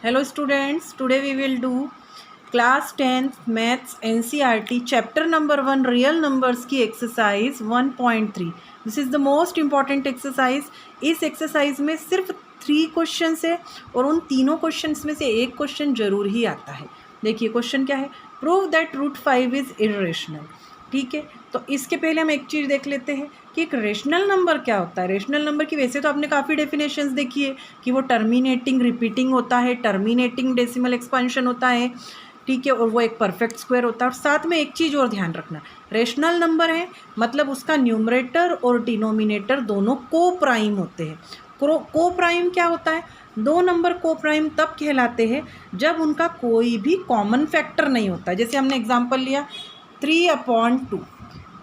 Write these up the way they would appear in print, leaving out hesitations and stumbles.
Hello students, today we will do class 10th maths NCERT chapter number 1 real numbers की exercise 1.3. This is the most important exercise. इस exercise में सिर्फ 3 questions है और उन तीनों questions में से एक question जरूर ही आता है. देखिए क्वेश्चन क्या है, prove that root 5 is irrational. ठीक है, तो इसके पहले हम एक चीज़ देख लेते हैं कि एक रेशनल नंबर क्या होता है. रेशनल नंबर की वैसे तो आपने काफ़ी डेफिनेशंस देखी है कि वो टर्मिनेटिंग रिपीटिंग होता है, टर्मिनेटिंग डेसिमल एक्सपेंशन होता है, ठीक है, और वो एक परफेक्ट स्क्वायर होता है. और साथ में एक चीज़ और ध्यान रखना, रेशनल नंबर है मतलब उसका न्यूमरेटर और डिनोमिनेटर दोनों को प्राइम होते हैं. को प्राइम क्या होता है, दो नंबर को प्राइम तब कहलाते हैं जब उनका कोई भी कॉमन फैक्टर नहीं होता. जैसे हमने एग्जांपल लिया 3/2.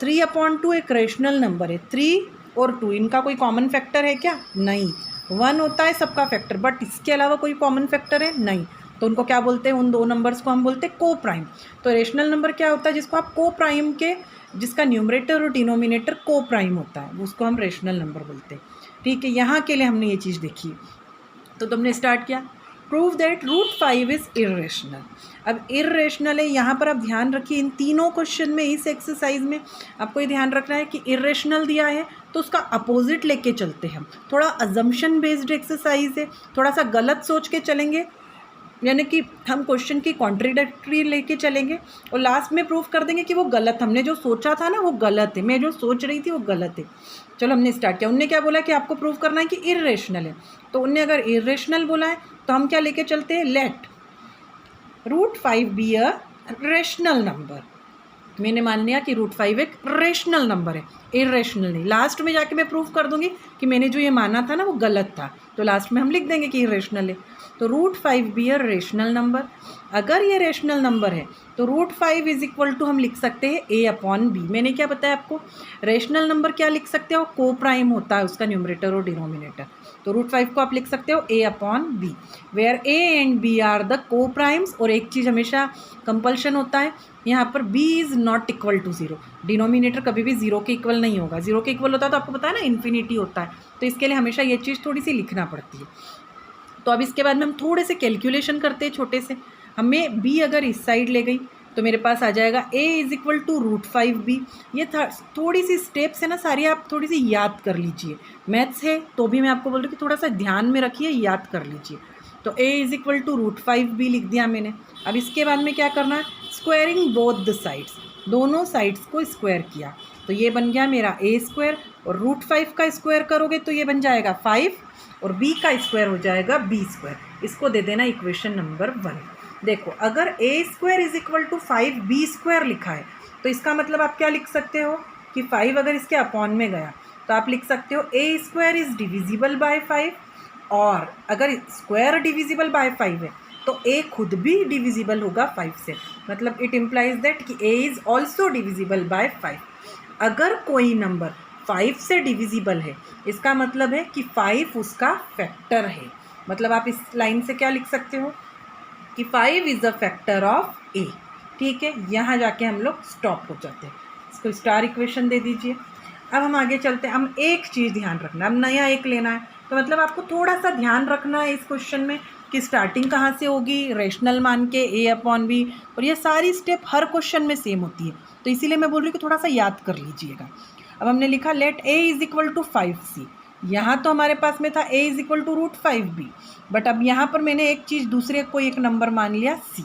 3/2 एक रेशनल नंबर है. 3 और 2 इनका कोई कॉमन फैक्टर है क्या? नहीं. 1 होता है सबका फैक्टर, बट इसके अलावा कोई कॉमन फैक्टर है? नहीं. तो उनको क्या बोलते हैं, उन दो नंबर्स को हम बोलते हैं को प्राइम. तो रेशनल नंबर क्या होता है, जिसको आप को प्राइम के, जिसका न्यूमरेटर और डिनोमिनेटर को प्राइम होता है, उसको हम रेशनल नंबर बोलते हैं. ठीक है, यहाँ के लिए हमने ये चीज़ देखी. तो तुमने स्टार्ट किया, prove that root 5 is irrational. अब इरेशनल है, यहाँ पर आप ध्यान रखिए इन तीनों क्वेश्चन में, इस एक्सरसाइज में आपको ये ध्यान रखना है कि इरेशनल दिया है तो उसका अपोजिट लेके चलते हैं हम. थोड़ा अजम्पशन बेस्ड एक्सरसाइज है, थोड़ा सा गलत सोच के चलेंगे, यानी कि हम क्वेश्चन की कॉन्ट्रडिक्टरी लेके चलेंगे और लास्ट में प्रूफ कर देंगे कि वो गलत, हमने जो सोचा था ना वो गलत है, मैं जो सोच रही थी वो गलत है. चलो हमने स्टार्ट किया. उनने क्या बोला कि आपको प्रूफ करना है कि इरेशनल है. तो उनने अगर इरेशनल बोला है तो हम क्या लेके चलते हैं, let root 5 be a rational number. मैंने मान लिया कि रूट 5 एक रेशनल नंबर है, इरेशनल नहीं. लास्ट में जाके मैं प्रूफ कर दूंगी कि मैंने जो ये माना था ना वो गलत था, तो लास्ट में हम लिख देंगे कि इरेशनल है. तो root 5 be a rational number. अगर ये रेशनल नंबर है तो रूट 5 इज इक्वल टू हम लिख सकते हैं a/b. मैंने क्या बताया आपको, रेशनल नंबर क्या लिख सकते हो, को प्राइम होता है उसका न्यूमरेटर और डिनोमिनेटर. तो रूट 5 को आप लिख सकते हो a/b, where a and b are the coprimes. और एक चीज़ हमेशा कंपल्शन होता है यहाँ पर, b is not equal to 0. Denominator कभी भी 0 के इक्वल नहीं होगा. 0 के इक्वल होता है तो आपको पता है ना इन्फिनिटी होता है, तो इसके लिए हमेशा ये चीज़ थोड़ी सी लिखना पड़ती है. तो अब इसके बाद में हम थोड़े से कैलकुलेशन करते हैं छोटे से. हमें b अगर इस साइड ले गई तो मेरे पास आ जाएगा a is equal to root 5b. ये थोड़ी सी स्टेप्स है ना सारी, आप थोड़ी सी याद कर लीजिए. मैथ्स है तो भी मैं आपको बोल रही हूँ कि थोड़ा सा ध्यान में रखिए, याद कर लीजिए. तो a is equal to root 5b लिख दिया मैंने. अब इसके बाद में क्या करना है, स्क्वायरिंग बोथ द साइड्स, दोनों साइड्स को स्क्वायर किया. तो ये बन गया मेरा a स्क्वायर, और रूट 5 का स्क्वायर करोगे तो ये बन जाएगा 5, और b का स्क्वायर हो जाएगा b स्क्वायर. इसको दे देना इक्वेशन नंबर 1. देखो अगर a square is equal to 5b square लिखा है तो इसका मतलब आप क्या लिख सकते हो कि 5 अगर इसके अपॉन में गया तो आप लिख सकते हो a square is divisible by 5, और अगर स्क्वायर डिविजिबल बाय 5 है तो a खुद भी डिविजिबल होगा 5 से. मतलब इट इम्प्लाइज दैट कि a is also divisible by 5. अगर कोई नंबर 5 से डिविजिबल है इसका मतलब है कि 5 उसका फैक्टर है. मतलब आप इस लाइन से क्या लिख सकते हो कि 5 is a factor of a. ठीक है, यहाँ जाके हम लोग स्टॉप हो जाते हैं. इसको स्टार इक्वेशन दे दीजिए. अब हम आगे चलते हैं. हम एक चीज़ ध्यान रखना, अब नया एक लेना है, तो मतलब आपको थोड़ा सा ध्यान रखना है इस क्वेश्चन में कि स्टार्टिंग कहाँ से होगी, रेशनल मान के a/b. और ये सारी स्टेप हर क्वेश्चन में सेम होती है, तो इसीलिए मैं बोल रही हूँ कि थोड़ा सा याद कर लीजिएगा. अब हमने लिखा let a is equal to 5c. यहाँ तो हमारे पास में था a is equal to root 5b, but अब यहाँ पर मैंने एक चीज़ दूसरे को एक नंबर मान लिया c.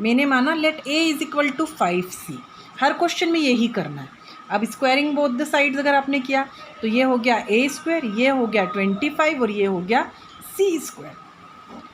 मैंने माना let a is equal to 5c. हर क्वेश्चन में यही करना है. अब स्क्वायरिंग बोथ द साइड्स अगर आपने किया तो ये हो गया a स्क्वायर, ये हो गया 25 और ये हो गया c स्क्वायर.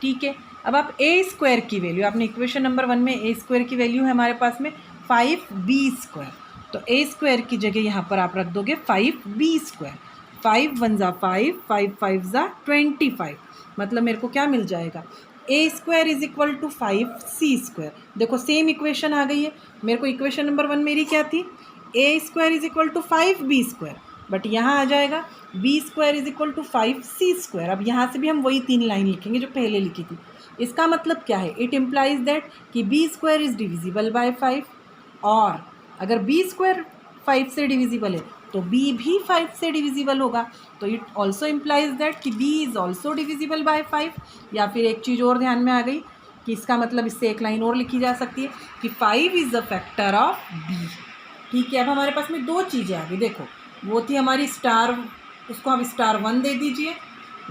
ठीक है, अब आप a स्क्वायर की वैल्यू, आपने इक्वेशन नंबर 1 में a स्क्वायर की वैल्यू है हमारे पास में 5b स्क्वायर, तो a स्क्वायर की जगह यहाँ पर आप रख दोगे 5b स्क्वायर. 5 1 ज़ा 5, 5 5 ज़ा 25. मतलब मेरे को क्या मिल जाएगा, a square is equal to 5c square. देखो सेम इक्वेशन आ गई है. मेरे को इक्वेशन नंबर 1 मेरी क्या थी, a square is equal to 5b square, but यहाँ आ जाएगा b square is equal to 5c square. अब यहाँ से भी हम वही 3 लाइन लिखेंगे जो पहले लिखी थी. इसका मतलब क्या है, इट इम्प्लाइज दैट कि b square is divisible by 5, और अगर b स्क्वायर 5 से डिविजिबल है तो b भी 5 से डिविजिबल होगा। तो इट ऑल्सो इम्प्लाइज दैट कि b is also divisible by 5। या फिर एक चीज़ और ध्यान में आ गई कि इसका मतलब इससे एक लाइन और लिखी जा सकती है कि 5 is a factor of b। ठीक है, अब हमारे पास में दो चीज़ें आ गई। देखो, वो थी हमारी स्टार, उसको आप स्टार 1 दे दीजिए।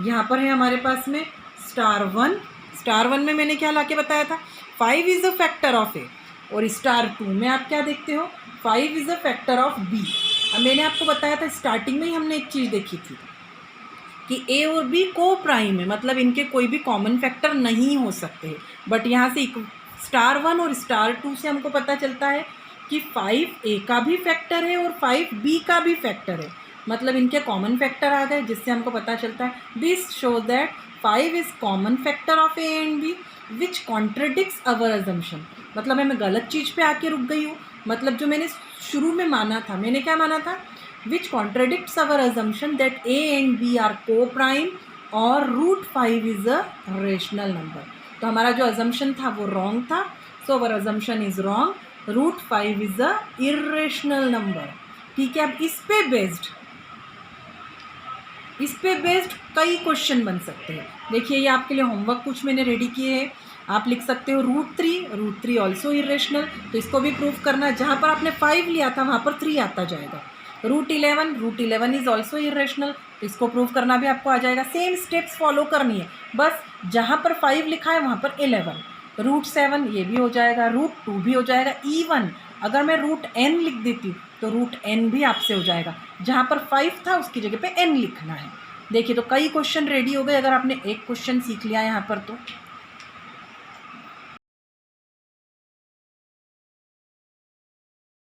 यहाँ पर है हमारे पास में स्टार 1। स्टार 1 में मैंने क्या ला के बताया था, 5 is a factor of a. और स्टार 2 में आप क्या देखते हो, 5 is a factor of b. अब मैंने आपको बताया था स्टार्टिंग में ही हमने एक चीज़ देखी थी कि ए और बी को प्राइम है, मतलब इनके कोई भी कॉमन फैक्टर नहीं हो सकते। बट यहाँ से स्टार 1 और स्टार 2 से हमको पता चलता है कि 5 ए का भी फैक्टर है और 5 बी का भी फैक्टर है, मतलब इनके कॉमन फैक्टर आ गए, जिससे हमको पता चलता है this show that 5 is common factor of a and b which contradicts our assumption. मतलब मैं गलत चीज़ पे आके रुक गई हूँ। मतलब जो मैंने शुरू में माना था, मैंने क्या माना था, which contradicts our assumption that a and b are coprime और √5 इज़ अ रेशनल नंबर। तो हमारा जो अजम्पशन था वो रॉन्ग था। So our assumption is wrong, √5 is a irrational number. ठीक है, अब इस पे बेस्ड कई क्वेश्चन बन सकते हैं। देखिए, ये आपके लिए होमवर्क कुछ मैंने रेडी किए हैं। आप लिख सकते हो √3 ऑल्सो इरेशनल, तो इसको भी प्रूव करना। जहाँ पर आपने 5 लिया था वहाँ पर 3 आता जाएगा। √11 इज़ ऑल्सो इरेशनल, तो इसको प्रूव करना भी आपको आ जाएगा। सेम स्टेप्स फॉलो करनी है, बस जहाँ पर 5 लिखा है वहाँ पर 11। √7 ये भी हो जाएगा, √2 भी हो जाएगा। इवन अगर मैं √n लिख देती हूँ तो √n भी आपसे हो जाएगा। जहाँ पर 5 था उसकी जगह पे n लिखना है। देखिए, तो कई क्वेश्चन रेडी हो गए अगर आपने एक क्वेश्चन सीख लिया यहाँ पर तो।